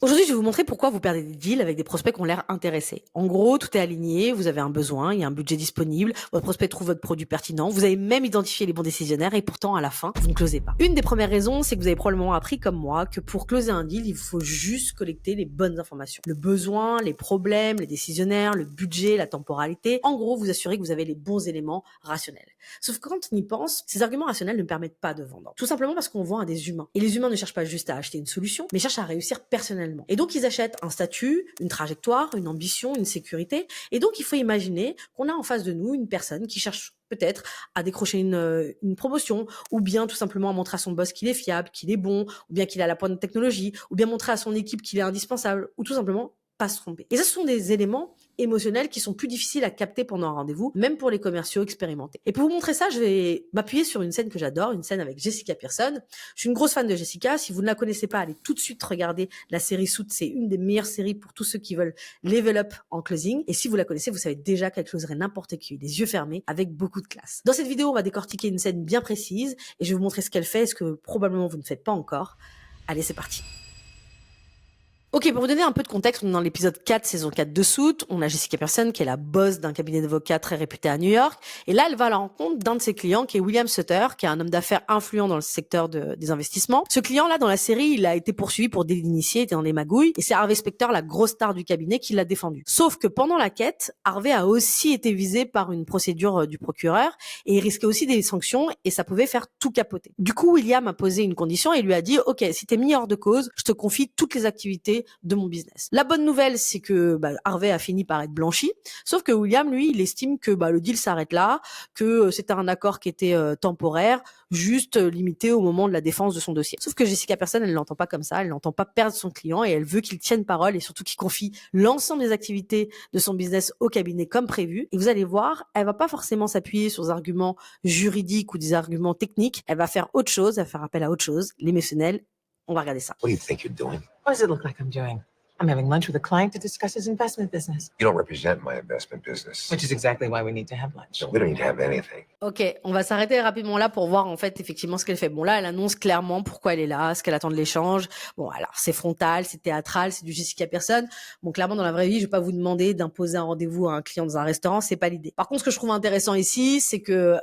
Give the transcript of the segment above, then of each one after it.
Aujourd'hui, je vais vous montrer pourquoi vous perdez des deals avec des prospects qui ont l'air intéressés. En gros, tout est aligné, vous avez un besoin, il y a un budget disponible, votre prospect trouve votre produit pertinent, vous avez même identifié les bons décisionnaires et pourtant, à la fin, vous ne closez pas. Une des premières raisons, c'est que vous avez probablement appris comme moi que pour closer un deal, il faut juste collecter les bonnes informations. Le besoin, les problèmes, les décisionnaires, le budget, la temporalité. En gros, vous assurez que vous avez les bons éléments rationnels. Sauf que quand on y pense, ces arguments rationnels ne permettent pas de vendre. Tout simplement parce qu'on vend à des humains. Et les humains ne cherchent pas juste à acheter une solution, mais cherchent à réussir personnellement. Et donc, ils achètent un statut, une trajectoire, une ambition, une sécurité. Et donc, il faut imaginer qu'on a en face de nous une personne qui cherche peut-être à décrocher une promotion, ou bien tout simplement à montrer à son boss qu'il est fiable, qu'il est bon, ou bien qu'il a la pointe de technologie, ou bien montrer à son équipe qu'il est indispensable, ou tout simplement pas se tromper. Et ça, ce sont des éléments émotionnels qui sont plus difficiles à capter pendant un rendez-vous, même pour les commerciaux expérimentés. Et pour vous montrer ça, je vais m'appuyer sur une scène que j'adore, une scène avec Jessica Pearson. Je suis une grosse fan de Jessica. Si vous ne la connaissez pas, allez tout de suite regarder la série Suits. C'est une des meilleures séries pour tous ceux qui veulent level up en closing. Et si vous la connaissez, vous savez déjà qu'elle closerait n'importe qui, les yeux fermés, avec beaucoup de classe. Dans cette vidéo, on va décortiquer une scène bien précise et je vais vous montrer ce qu'elle fait et ce que probablement vous ne faites pas encore. Allez, c'est parti. Ok, pour vous donner un peu de contexte, on est dans l'épisode 4, saison 4 de Suits. On a Jessica Pearson, qui est la boss d'un cabinet d'avocats très réputé à New York. Et là, elle va à la rencontre d'un de ses clients, qui est William Sutter, qui est un homme d'affaires influent dans le secteur des investissements. Ce client-là, dans la série, il a été poursuivi pour délit d'initié, était dans des magouilles. Et c'est Harvey Specter, la grosse star du cabinet, qui l'a défendu. Sauf que pendant la quête, Harvey a aussi été visé par une procédure du procureur. Et il risquait aussi des sanctions, et ça pouvait faire tout capoter. Du coup, William a posé une condition et lui a dit, OK, si t'es mis hors de cause, je te confie toutes les activités de mon business. La bonne nouvelle, c'est que Harvey a fini par être blanchi, sauf que William, lui, il estime que le deal s'arrête là, que c'était un accord qui était temporaire, juste limité au moment de la défense de son dossier. Sauf que Jessica Pearson, elle l'entend pas comme ça, elle n'entend pas perdre son client et elle veut qu'il tienne parole et surtout qu'il confie l'ensemble des activités de son business au cabinet comme prévu. Et vous allez voir, elle va pas forcément s'appuyer sur des arguments juridiques ou des arguments techniques, elle va faire autre chose, elle va faire appel à autre chose, l'émotionnel. On va regarder ça. What do you think you're doing? What does it look like I'm doing? I'm having lunch with a client to discuss his investment business, You don't represent my investment business. which is exactly why we need to have lunch. No, we don't need to have anything. Ok, on va s'arrêter rapidement là pour voir en fait effectivement ce qu'elle fait. Bon là, elle annonce clairement pourquoi elle est là, ce qu'elle attend de l'échange. Bon alors c'est frontal, c'est théâtral, c'est du Jessica Pearson. Bon clairement dans la vraie vie, je vais pas vous demander d'imposer un rendez-vous à un client dans un restaurant, c'est pas l'idée. Par contre, ce que je trouve intéressant ici, c'est que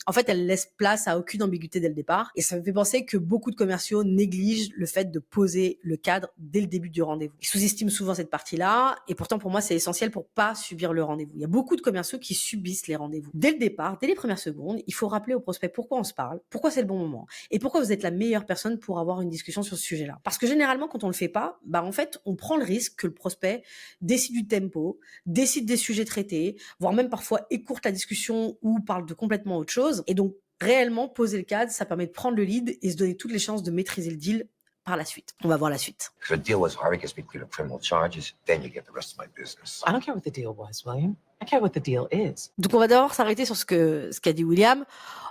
en fait elle laisse place à aucune ambiguïté dès le départ, et ça me fait penser que beaucoup de commerciaux négligent le fait de poser le cadre dès le début du rendez-vous. Ils sous-estiment souvent cette partie-là, et pourtant pour moi c'est essentiel pour pas subir le rendez-vous. Il y a beaucoup de commerciaux qui subissent les rendez-vous. Dès le départ, dès les premières secondes, il faut rappeler au prospect pourquoi on se parle, pourquoi c'est le bon moment, et pourquoi vous êtes la meilleure personne pour avoir une discussion sur ce sujet-là. Parce que généralement, quand on le fait pas, en fait, on prend le risque que le prospect décide du tempo, décide des sujets traités, voire même parfois écourte la discussion ou parle de complètement autre chose. Et donc, réellement, poser le cadre, ça permet de prendre le lead et se donner toutes les chances de maîtriser le deal par la suite. On va voir la suite. If the deal was Harvey gets me cleared of criminal charges, then you get the rest of my business. I don't care what the deal was, William. I care what the deal is. Donc on va d'abord s'arrêter sur ce qu'a dit William.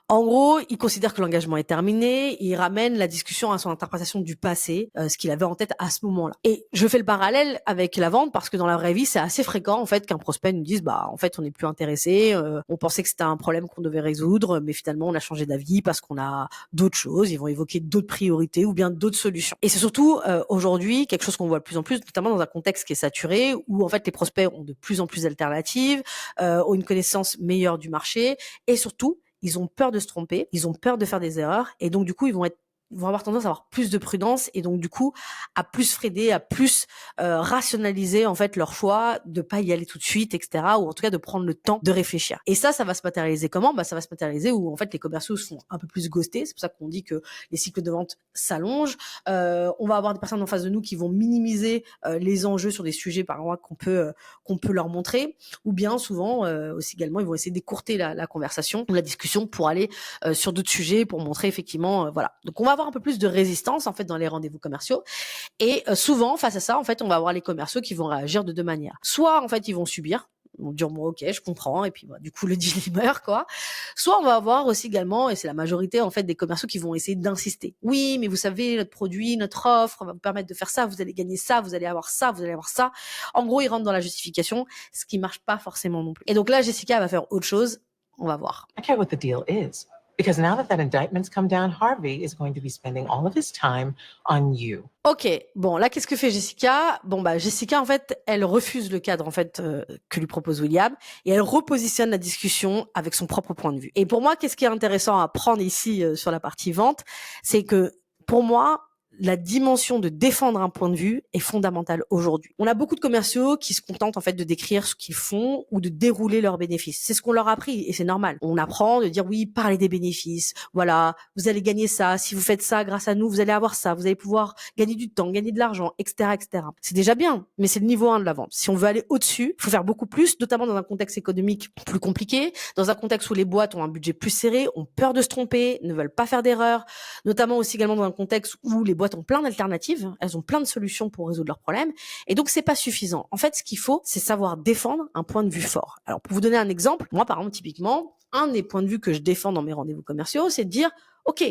En gros, il considère que l'engagement est terminé, il ramène la discussion à son interprétation du passé, ce qu'il avait en tête à ce moment-là. Et je fais le parallèle avec la vente parce que dans la vraie vie, c'est assez fréquent en fait qu'un prospect nous dise en fait on n'est plus intéressé, on pensait que c'était un problème qu'on devait résoudre, mais finalement on a changé d'avis parce qu'on a d'autres choses, ils vont évoquer d'autres priorités ou bien d'autres solutions. Et c'est surtout aujourd'hui quelque chose qu'on voit de plus en plus, notamment dans un contexte qui est saturé où en fait les prospects ont de plus en plus d'alternatives, ont une connaissance meilleure du marché et surtout ils ont peur de se tromper, ils ont peur de faire des erreurs, et donc du coup ils vont avoir tendance à avoir plus de prudence et donc du coup à plus freiner, à plus rationaliser en fait leur choix, de pas y aller tout de suite, etc. Ou en tout cas de prendre le temps de réfléchir. Et ça va se matérialiser comment ? Ça va se matérialiser où en fait les commerciaux sont un peu plus ghostés. C'est pour ça qu'on dit que les cycles de vente s'allongent. On va avoir des personnes en face de nous qui vont minimiser les enjeux sur des sujets par exemple qu'on peut leur montrer, ou bien souvent aussi également ils vont essayer d'écourter la conversation ou la discussion pour aller sur d'autres sujets pour montrer effectivement voilà. Donc on va avoir un peu plus de résistance en fait dans les rendez-vous commerciaux, et souvent face à ça en fait on va avoir les commerciaux qui vont réagir de deux manières. Soit en fait ils vont subir, ils vont dire ok je comprends, et puis du coup le deal il meurt quoi. Soit on va avoir aussi également, et c'est la majorité en fait des commerciaux qui vont essayer d'insister. Oui mais vous savez notre produit, notre offre va vous permettre de faire ça, vous allez gagner ça, vous allez avoir ça, vous allez avoir ça. En gros ils rentrent dans la justification, ce qui marche pas forcément non plus. Et donc là Jessica va faire autre chose, on va voir. I care what the deal is. Because now that indictment's come down, Harvey is going to be spending all of his time on you. Ok, bon là qu'est-ce que fait Jessica? Bon bah Jessica en fait elle refuse le cadre en fait que lui propose William et elle repositionne la discussion avec son propre point de vue. Et pour moi qu'est-ce qui est intéressant à prendre ici sur la partie vente, c'est que pour moi la dimension de défendre un point de vue est fondamentale aujourd'hui. On a beaucoup de commerciaux qui se contentent en fait de décrire ce qu'ils font ou de dérouler leurs bénéfices. C'est ce qu'on leur a appris et c'est normal. On apprend de dire oui, parlez des bénéfices. Voilà, vous allez gagner ça. Si vous faites ça grâce à nous, vous allez avoir ça. Vous allez pouvoir gagner du temps, gagner de l'argent, etc., etc. C'est déjà bien, mais c'est le niveau 1 de la vente. Si on veut aller au-dessus, il faut faire beaucoup plus, notamment dans un contexte économique plus compliqué, dans un contexte où les boîtes ont un budget plus serré, ont peur de se tromper, ne veulent pas faire d'erreurs, notamment aussi également dans un contexte où les boîtes ont plein d'alternatives, elles ont plein de solutions pour résoudre leurs problèmes, et donc c'est pas suffisant. En fait, ce qu'il faut, c'est savoir défendre un point de vue fort. Alors, pour vous donner un exemple, moi, par exemple, typiquement, un des points de vue que je défends dans mes rendez-vous commerciaux, c'est de dire, OK,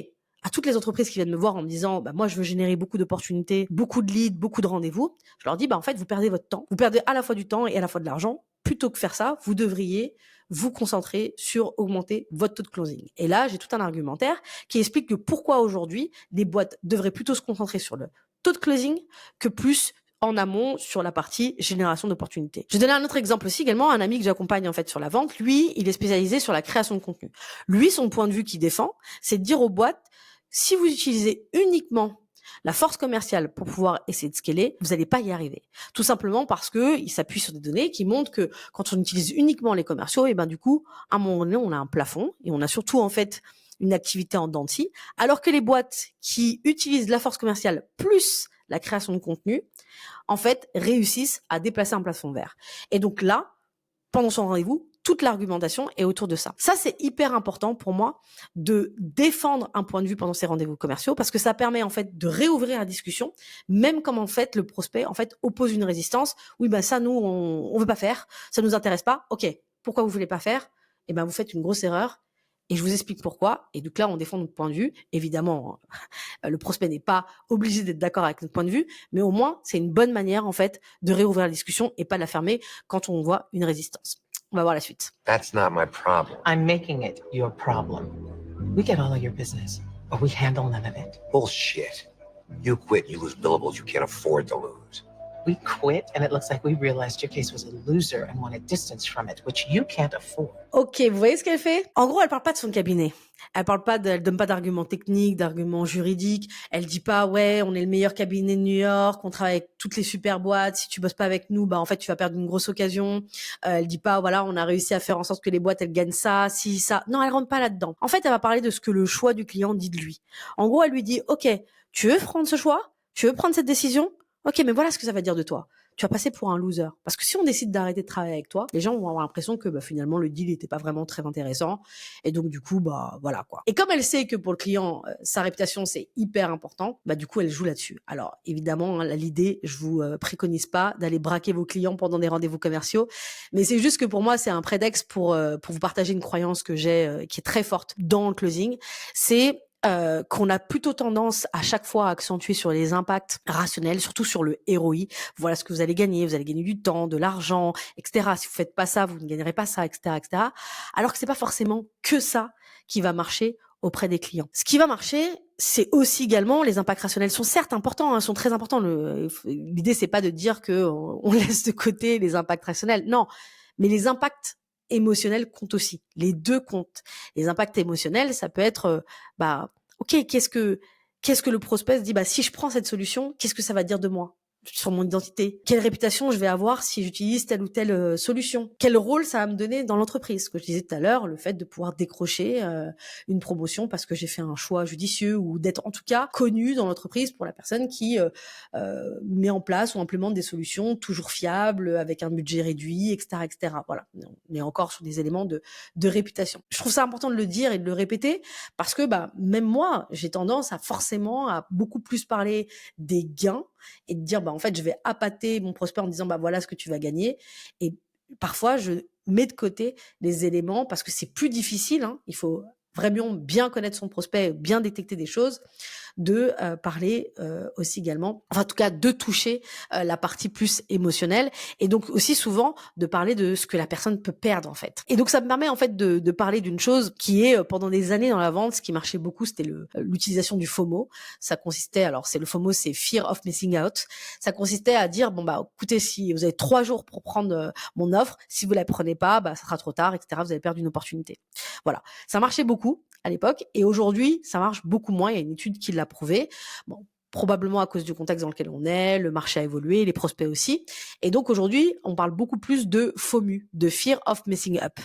à toutes les entreprises qui viennent me voir en me disant, bah, moi, je veux générer beaucoup d'opportunités, beaucoup de leads, beaucoup de rendez-vous, je leur dis, bah, en fait, vous perdez votre temps. Vous perdez à la fois du temps et à la fois de l'argent. Plutôt que faire ça, vous devriez vous concentrer sur augmenter votre taux de closing. Et là, j'ai tout un argumentaire qui explique que pourquoi aujourd'hui, des boîtes devraient plutôt se concentrer sur le taux de closing que plus en amont sur la partie génération d'opportunités. Je vais donner un autre exemple aussi également, un ami que j'accompagne en fait sur la vente, lui, il est spécialisé sur la création de contenu. Lui, son point de vue qu'il défend, c'est de dire aux boîtes, si vous utilisez uniquement la force commerciale pour pouvoir essayer de scaler, vous n'allez pas y arriver. Tout simplement parce que il s'appuie sur des données qui montrent que quand on utilise uniquement les commerciaux, et ben du coup, à un moment donné, on a un plafond et on a surtout en fait une activité en dents de scie, alors que les boîtes qui utilisent la force commerciale plus la création de contenu, en fait, réussissent à déplacer un plafond vert. Et donc là, pendant son rendez-vous, toute l'argumentation est autour de ça. Ça, c'est hyper important pour moi de défendre un point de vue pendant ces rendez-vous commerciaux parce que ça permet en fait de réouvrir la discussion, même quand en fait le prospect en fait oppose une résistance. Oui, ben ça, nous, on veut pas faire, ça nous intéresse pas. Ok, pourquoi vous voulez pas faire? Eh ben vous faites une grosse erreur. Et je vous explique pourquoi. Et donc là, on défend notre point de vue. Évidemment, le prospect n'est pas obligé d'être d'accord avec notre point de vue, mais au moins, c'est une bonne manière, en fait, de réouvrir la discussion et pas de la fermer quand on voit une résistance. On va voir la suite. That's not my problem. I'm making it your problem. We get all of your business, but we handle none of it. Bullshit. You quit, you lose billables you can't afford to lose. We quit, and it looks like we realized your case was a loser and wanted distance from it, which you can't afford. Ok, vous voyez ce qu'elle fait? En gros, elle parle pas de son cabinet. Elle parle pas elle donne pas d'arguments techniques, d'arguments juridiques. Elle dit pas, ouais, on est le meilleur cabinet de New York, on travaille avec toutes les super boîtes. Si tu bosses pas avec nous, bah, en fait, tu vas perdre une grosse occasion. Elle dit pas, voilà, on a réussi à faire en sorte que les boîtes, elles gagnent ça, si, ça. Non, elle rentre pas là-dedans. En fait, elle va parler de ce que le choix du client dit de lui. En gros, elle lui dit, ok, tu veux prendre ce choix? Tu veux prendre cette décision? Ok, mais voilà ce que ça va dire de toi. Tu vas passer pour un loser. Parce que si on décide d'arrêter de travailler avec toi, les gens vont avoir l'impression que bah, finalement le deal n'était pas vraiment très intéressant. Et donc du coup, bah voilà quoi. Et comme elle sait que pour le client, sa réputation c'est hyper important, bah du coup elle joue là-dessus. Alors évidemment, hein, l'idée, je vous préconise pas d'aller braquer vos clients pendant des rendez-vous commerciaux, mais c'est juste que pour moi c'est un prétexte pour vous partager une croyance que j'ai qui est très forte dans le closing. C'est qu'on a plutôt tendance à chaque fois à accentuer sur les impacts rationnels, surtout sur le ROI. Voilà ce que vous allez gagner du temps, de l'argent, etc. Si vous faites pas ça, vous ne gagnerez pas ça, etc., etc. Alors que c'est pas forcément que ça qui va marcher auprès des clients. Ce qui va marcher, c'est aussi également les impacts rationnels sont certes importants, hein, sont très importants. L'idée c'est pas de dire que on laisse de côté les impacts rationnels, non, mais les impacts émotionnels comptent aussi. Les deux comptent. Les impacts émotionnels, ça peut être, ok, qu'est-ce que le prospect se dit, bah, si je prends cette solution, qu'est-ce que ça va dire de moi? Sur mon identité? Quelle réputation je vais avoir si j'utilise telle ou telle solution? Quel rôle ça va me donner dans l'entreprise? Ce que je disais tout à l'heure, le fait de pouvoir décrocher une promotion parce que j'ai fait un choix judicieux ou d'être en tout cas connu dans l'entreprise pour la personne qui met en place ou implémente des solutions toujours fiables, avec un budget réduit, etc., etc. Voilà, on est encore sur des éléments de réputation. Je trouve ça important de le dire et de le répéter parce que bah même moi, j'ai tendance à beaucoup plus parler des gains et de dire, bah, en fait, je vais appâter mon prospect en disant, bah, voilà ce que tu vas gagner. Et parfois, je mets de côté les éléments parce que c'est plus difficile, hein. Il faut vraiment bien connaître son prospect, bien détecter des choses, de parler aussi également, enfin en tout cas de toucher la partie plus émotionnelle et donc aussi souvent de parler de ce que la personne peut perdre en fait. Et donc ça me permet en fait de parler d'une chose qui est pendant des années dans la vente, ce qui marchait beaucoup, c'était l'utilisation du FOMO. Ça consistait, alors c'est le FOMO, c'est Fear of Missing Out. Ça consistait à dire bon bah écoutez, si vous avez 3 jours pour prendre mon offre, si vous la prenez pas, bah ça sera trop tard, etc. Vous allez perdre une opportunité. Voilà, ça marchait beaucoup à l'époque et aujourd'hui ça marche beaucoup moins. Il y a une étude qui l'a prouvé. Bon, probablement à cause du contexte dans lequel on est, le marché a évolué, les prospects aussi. Et donc aujourd'hui, on parle beaucoup plus de FOMU, de Fear of Missing Up.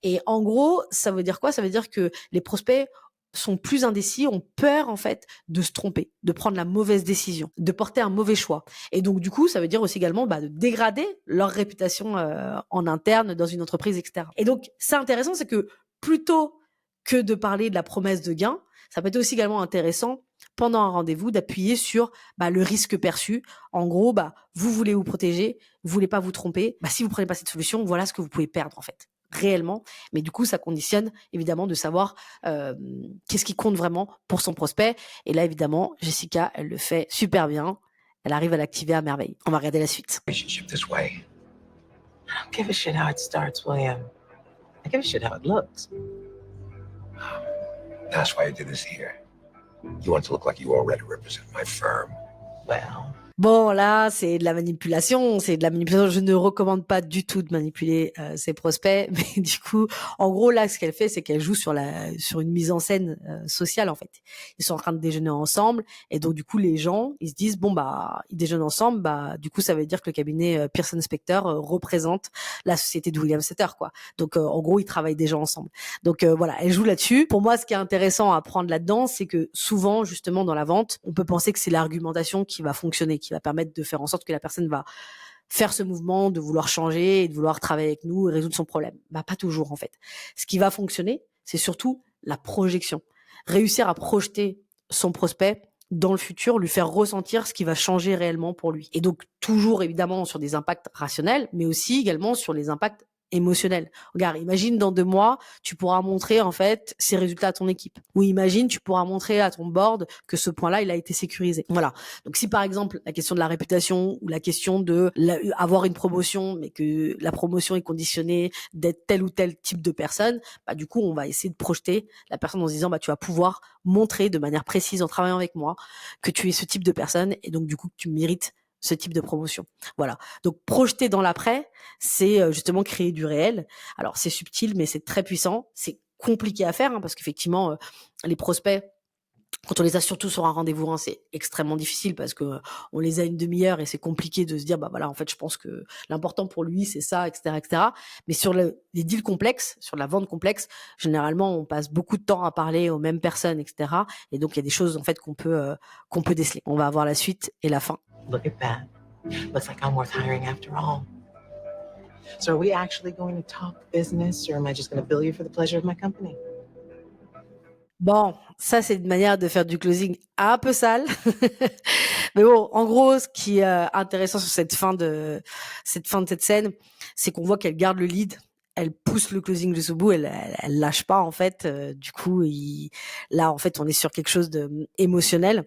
Et en gros, ça veut dire quoi? Ça veut dire que les prospects sont plus indécis, ont peur en fait de se tromper, de prendre la mauvaise décision, de porter un mauvais choix. Et donc du coup, ça veut dire aussi également de dégrader leur réputation en interne dans une entreprise, etc. Et donc c'est intéressant, c'est que plutôt que de parler de la promesse de gain, ça peut être aussi également intéressant pendant un rendez-vous d'appuyer sur le risque perçu. En gros, vous voulez vous protéger, vous voulez pas vous tromper. Si vous prenez pas cette solution, voilà ce que vous pouvez perdre en fait, réellement. Mais du coup, ça conditionne évidemment de savoir qu'est-ce qui compte vraiment pour son prospect. Et là, évidemment, Jessica, elle le fait super bien. Elle arrive à l'activer à merveille. On va regarder la suite. Relationship this way. I don't give a shit how it starts, William. I give a shit how it looks. That's why I did this here. You want it to look like you already represent my firm. Well, Bon, là, c'est de la manipulation. C'est de la manipulation. Je ne recommande pas du tout de manipuler ses prospects. Mais du coup, en gros, là, ce qu'elle fait, c'est qu'elle joue sur une mise en scène sociale, en fait. Ils sont en train de déjeuner ensemble. Et donc, du coup, les gens, ils se disent, bon, ils déjeunent ensemble. Du coup, ça veut dire que le cabinet Pearson Spector représente la société de William Setter, quoi. Donc, en gros, ils travaillent déjà ensemble. Donc, voilà, elle joue là-dessus. Pour moi, ce qui est intéressant à prendre là-dedans, c'est que souvent, justement, dans la vente, on peut penser que c'est l'argumentation qui va fonctionner, qui va permettre de faire en sorte que la personne va faire ce mouvement de vouloir changer et de vouloir travailler avec nous et résoudre son problème. Pas toujours en fait. Ce qui va fonctionner, c'est surtout la projection. Réussir à projeter son prospect dans le futur, lui faire ressentir ce qui va changer réellement pour lui. Et donc toujours évidemment sur des impacts rationnels, mais aussi également sur les impacts émotionnel. Regarde, imagine dans 2 mois, tu pourras montrer en fait ces résultats à ton équipe. Ou imagine, tu pourras montrer à ton board que ce point-là, il a été sécurisé. Voilà. Donc si par exemple la question de la réputation ou la question de avoir une promotion, mais que la promotion est conditionnée d'être tel ou tel type de personne, du coup on va essayer de projeter la personne en se disant tu vas pouvoir montrer de manière précise en travaillant avec moi que tu es ce type de personne et donc du coup que tu mérites ce type de promotion. Voilà. Donc projeter dans l'après, c'est justement créer du réel. Alors c'est subtil, mais c'est très puissant. C'est compliqué à faire parce qu'effectivement, les prospects, quand on les a surtout sur un rendez-vous 1, c'est extrêmement difficile parce que on les a une demi-heure et c'est compliqué de se dire voilà, en fait, je pense que l'important pour lui c'est ça, etc., etc. Mais sur les deals complexes, sur la vente complexe, généralement on passe beaucoup de temps à parler aux mêmes personnes, etc. Et donc il y a des choses en fait qu'on peut déceler. On va avoir la suite et la fin. look at that. Looks like I'm worth hiring after all. So are we actually going to talk business or am I just going to bill you for the pleasure of my company? Bon, ça c'est une manière de faire du closing un peu sale. Mais bon, en gros, ce qui est intéressant sur cette fin de cette scène, c'est qu'on voit qu'elle garde le lead. Elle pousse le closing jusqu'au bout, elle lâche pas en fait. Du coup, là en fait, on est sur quelque chose de émotionnel.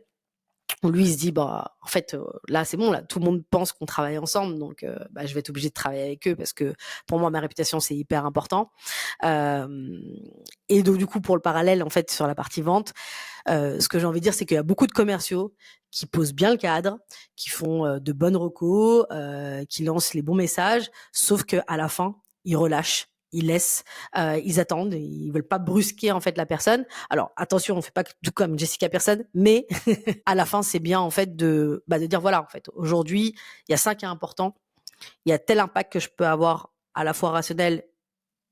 Lui, il se dit en fait là c'est bon, là tout le monde pense qu'on travaille ensemble, donc je vais être obligé de travailler avec eux parce que pour moi ma réputation c'est hyper important. Et donc du coup pour le parallèle en fait sur la partie vente, ce que j'ai envie de dire c'est qu'il y a beaucoup de commerciaux qui posent bien le cadre, qui font de bonnes recos, qui lancent les bons messages, sauf que à la fin ils relâchent. Ils laissent, ils attendent, ils veulent pas brusquer en fait la personne. Alors attention, on fait pas tout comme Jessica Pearson, mais à la fin c'est bien en fait de dire voilà en fait aujourd'hui il y a ça qui est important, il y a tel impact que je peux avoir à la fois rationnel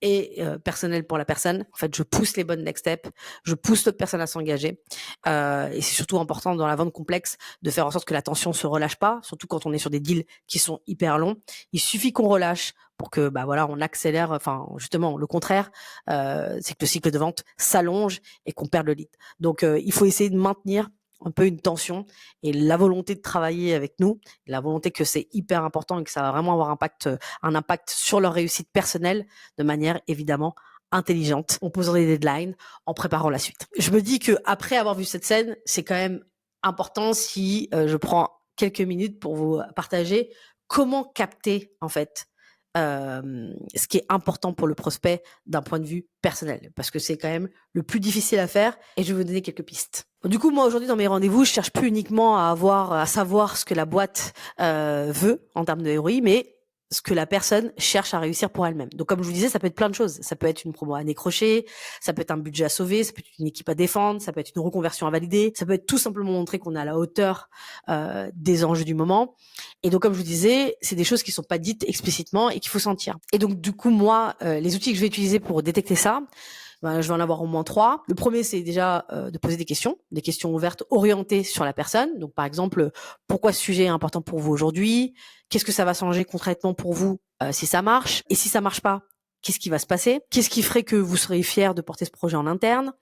et personnel pour la personne. En fait, je pousse les bonnes next steps, je pousse l'autre personne à s'engager. Et c'est surtout important dans la vente complexe de faire en sorte que la tension se relâche pas, surtout quand on est sur des deals qui sont hyper longs. Il suffit qu'on relâche pour que on accélère. Enfin, justement, le contraire, c'est que le cycle de vente s'allonge et qu'on perd le lead. Donc, il faut essayer de maintenir un peu une tension et la volonté de travailler avec nous, la volonté que c'est hyper important et que ça va vraiment avoir un impact sur leur réussite personnelle de manière évidemment intelligente, en posant des deadlines, en préparant la suite. Je me dis que après avoir vu cette scène, c'est quand même important si je prends quelques minutes pour vous partager comment capter en fait ce qui est important pour le prospect d'un point de vue personnel, parce que c'est quand même le plus difficile à faire et je vais vous donner quelques pistes. Du coup, moi aujourd'hui dans mes rendez-vous, je cherche plus uniquement à savoir ce que la boîte veut en termes de ROI, mais ce que la personne cherche à réussir pour elle-même. Donc comme je vous disais, ça peut être plein de choses. Ça peut être une promo à décrocher, ça peut être un budget à sauver, ça peut être une équipe à défendre, ça peut être une reconversion à valider, ça peut être tout simplement montrer qu'on est à la hauteur des enjeux du moment. Et donc comme je vous disais, c'est des choses qui sont pas dites explicitement et qu'il faut sentir. Et donc du coup, moi, les outils que je vais utiliser pour détecter ça, je vais en avoir au moins 3. Le premier, c'est déjà de poser des questions ouvertes, orientées sur la personne. Donc, par exemple, pourquoi ce sujet est important pour vous aujourd'hui? Qu'est-ce que ça va changer concrètement pour vous si ça marche? Et si ça marche pas, qu'est-ce qui va se passer? Qu'est-ce qui ferait que vous seriez fier de porter ce projet en interne?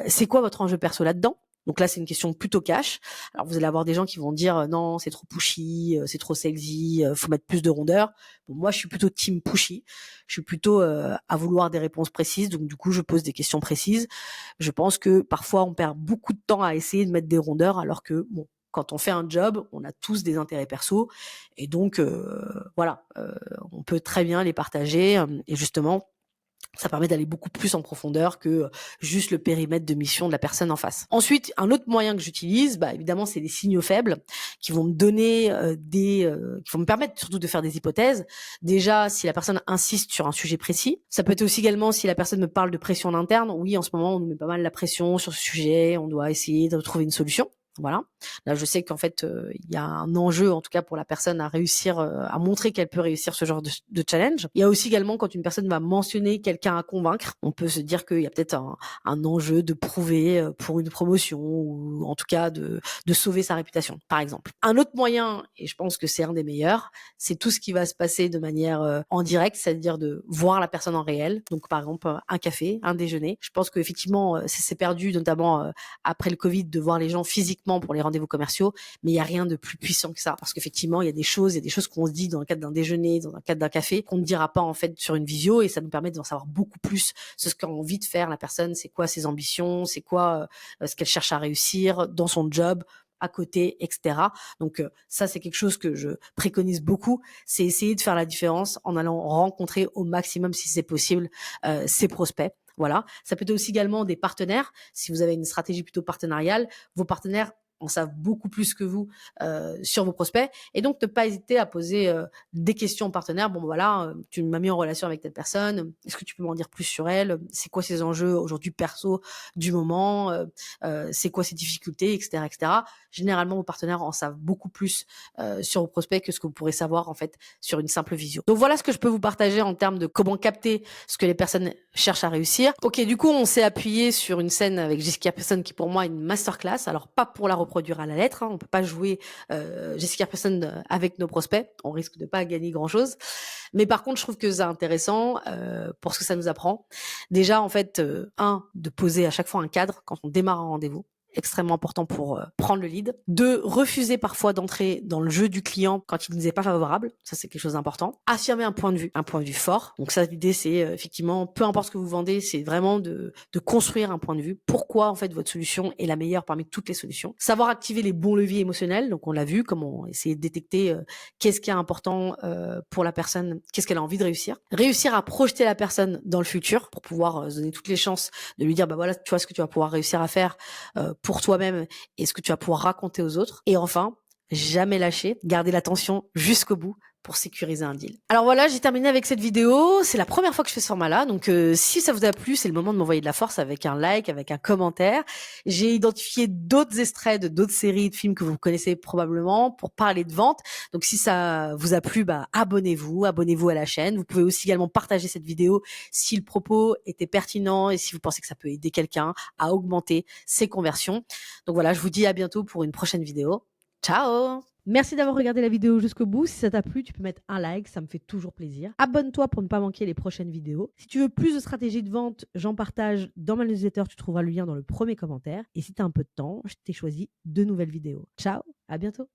C'est quoi votre enjeu perso là-dedans? Donc là, c'est une question plutôt cash. Alors, vous allez avoir des gens qui vont dire non, c'est trop pushy, c'est trop salesy, faut mettre plus de rondeur. Bon, moi, je suis plutôt team pushy. Je suis plutôt à vouloir des réponses précises. Donc, du coup, je pose des questions précises. Je pense que parfois, on perd beaucoup de temps à essayer de mettre des rondeurs, alors que bon, quand on fait un job, on a tous des intérêts perso, et donc voilà, on peut très bien les partager. Et justement, ça permet d'aller beaucoup plus en profondeur que juste le périmètre de mission de la personne en face. Ensuite, un autre moyen que j'utilise, évidemment, c'est les signaux faibles qui vont me donner qui vont me permettre surtout de faire des hypothèses. Déjà, si la personne insiste sur un sujet précis. Ça peut être aussi également si la personne me parle de pression en interne. Oui, en ce moment, on nous met pas mal la pression sur ce sujet. On doit essayer de trouver une solution. Voilà. Là, je sais qu'en fait, il y a un enjeu, en tout cas pour la personne, à réussir, à montrer qu'elle peut réussir ce genre de challenge. Il y a aussi également quand une personne va mentionner quelqu'un à convaincre, on peut se dire qu'il y a peut-être un enjeu de prouver pour une promotion ou en tout cas de sauver sa réputation, par exemple. Un autre moyen, et je pense que c'est un des meilleurs, c'est tout ce qui va se passer de manière en direct, c'est-à-dire de voir la personne en réel. Donc, par exemple, un café, un déjeuner. Je pense qu'effectivement, c'est perdu, notamment après le Covid, de voir les gens physiquement pour les rendez-vous commerciaux, mais il y a rien de plus puissant que ça, parce qu'effectivement il y a des choses qu'on se dit dans le cadre d'un déjeuner, dans le cadre d'un café, qu'on ne dira pas en fait sur une visio, et ça nous permet d'en savoir beaucoup plus sur ce qu'a envie de faire la personne, c'est quoi ses ambitions, c'est quoi ce qu'elle cherche à réussir dans son job, à côté, etc. Donc ça, c'est quelque chose que je préconise beaucoup, c'est essayer de faire la différence en allant rencontrer au maximum, si c'est possible, ses prospects. Voilà. Ça peut être aussi également des partenaires. Si vous avez une stratégie plutôt partenariale, vos partenaires en savent beaucoup plus que vous sur vos prospects. Et donc, ne pas hésiter à poser des questions aux partenaires. Bon, voilà, tu m'as mis en relation avec telle personne. Est-ce que tu peux m'en dire plus sur elle? C'est quoi ses enjeux aujourd'hui perso du moment? C'est quoi ses difficultés, etc., etc. Généralement, vos partenaires en savent beaucoup plus sur vos prospects que ce que vous pourrez savoir en fait sur une simple visio. Donc, voilà ce que je peux vous partager en termes de comment capter ce que les personnes cherchent à réussir. Ok, du coup, on s'est appuyé sur une scène avec Jessica Pearson qui pour moi est une masterclass. Alors, pas pour la reproduire à la lettre, hein. On peut pas jouer Jessica Pearson avec nos prospects, on risque de pas gagner grand chose, mais par contre je trouve que c'est intéressant pour ce que ça nous apprend. Déjà en fait, de poser à chaque fois un cadre quand on démarre un rendez-vous, extrêmement important pour prendre le lead. 2, refuser parfois d'entrer dans le jeu du client quand il nous est pas favorable. Ça, c'est quelque chose d'important. Affirmer un point de vue fort. Donc ça, l'idée, c'est effectivement, peu importe ce que vous vendez, c'est vraiment de construire un point de vue. Pourquoi, en fait, votre solution est la meilleure parmi toutes les solutions. Savoir activer les bons leviers émotionnels. Donc, on l'a vu, comment essayer de détecter qu'est-ce qui est important pour la personne, qu'est-ce qu'elle a envie de réussir. Réussir à projeter la personne dans le futur pour pouvoir donner toutes les chances de lui dire, voilà, tu vois ce que tu vas pouvoir réussir à faire pour toi-même et ce que tu vas pouvoir raconter aux autres. Et enfin, jamais lâcher, garder l'attention jusqu'au bout pour sécuriser un deal. Alors voilà, j'ai terminé avec cette vidéo. C'est la première fois que je fais ce format-là. Donc si ça vous a plu, c'est le moment de m'envoyer de la force avec un like, avec un commentaire. J'ai identifié d'autres extraits de d'autres séries de films que vous connaissez probablement pour parler de vente. Donc si ça vous a plu, abonnez-vous à la chaîne. Vous pouvez aussi également partager cette vidéo si le propos était pertinent et si vous pensez que ça peut aider quelqu'un à augmenter ses conversions. Donc voilà, je vous dis à bientôt pour une prochaine vidéo. Ciao! Merci d'avoir regardé la vidéo jusqu'au bout. Si ça t'a plu, tu peux mettre un like, ça me fait toujours plaisir. Abonne-toi pour ne pas manquer les prochaines vidéos. Si tu veux plus de stratégies de vente, j'en partage dans ma newsletter, tu trouveras le lien dans le premier commentaire. Et si tu as un peu de temps, je t'ai choisi 2 nouvelles vidéos. Ciao, à bientôt.